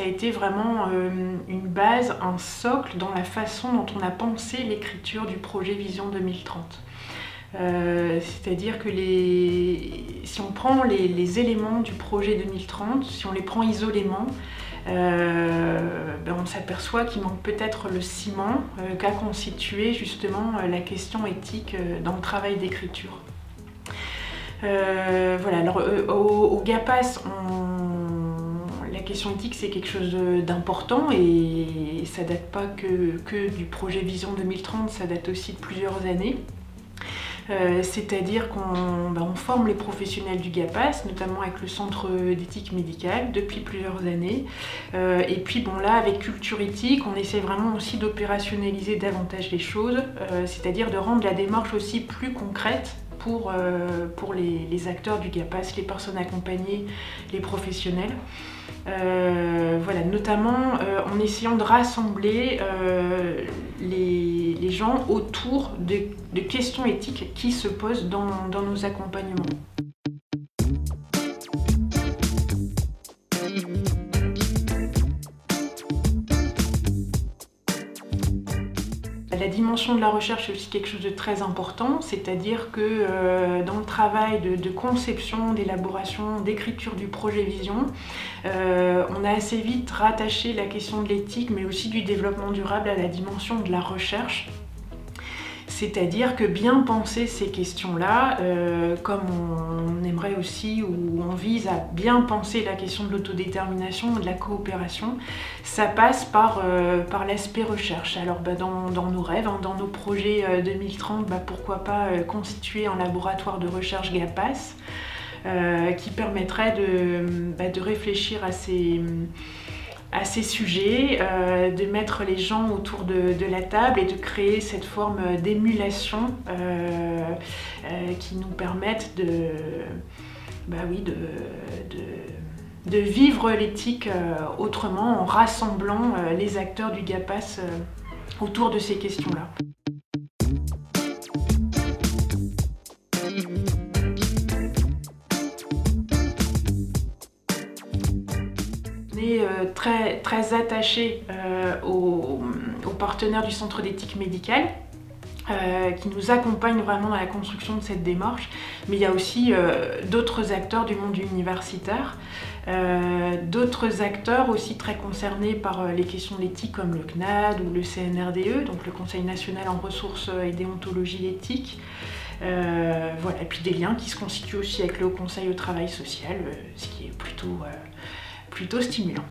a été vraiment une base, un socle dans la façon dont on a pensé l'écriture du projet Vision 2030. C'est-à-dire que si on prend les éléments du projet 2030, si on les prend isolément, on s'aperçoit qu'il manque peut-être le ciment qu'a constitué justement la question éthique dans le travail d'écriture. Voilà, alors au GAPAS, la question éthique c'est quelque chose d'important et ça date pas que du projet Vision 2030, ça date aussi de plusieurs années. C'est-à-dire qu'on forme les professionnels du GAPAS, notamment avec le centre d'éthique médicale depuis plusieurs années. Et puis là, avec Culture Éthique, on essaie vraiment aussi d'opérationnaliser davantage les choses, c'est-à-dire de rendre la démarche aussi plus concrète pour les acteurs du GAPAS, les personnes accompagnées, les professionnels. Voilà, notamment en essayant de rassembler les gens autour de questions éthiques qui se posent dans nos accompagnements. La dimension de la recherche est aussi quelque chose de très important, c'est-à-dire que dans le travail de conception, d'élaboration, d'écriture du projet Vision, on a assez vite rattaché la question de l'éthique, mais aussi du développement durable à la dimension de la recherche. C'est-à-dire que bien penser ces questions-là, comme on aimerait aussi, ou on vise à bien penser la question de l'autodétermination et de la coopération, ça passe par l'aspect recherche. Alors dans nos rêves, dans nos projets 2030, pourquoi pas constituer un laboratoire de recherche GAPAS qui permettrait de réfléchir à ces sujets, de mettre les gens autour de la table et de créer cette forme d'émulation qui nous permette de vivre l'éthique autrement en rassemblant les acteurs du GAPAS autour de ces questions-là. On est très attaché aux partenaires du centre d'éthique médicale qui nous accompagnent vraiment dans la construction de cette démarche, mais il y a aussi d'autres acteurs du monde universitaire, d'autres acteurs aussi très concernés par les questions de l'éthique comme le CNAD ou le CNRDE, donc le Conseil national en ressources et déontologie éthique. Voilà, et puis des liens qui se constituent aussi avec le Haut Conseil au travail social, ce qui est plutôt stimulant.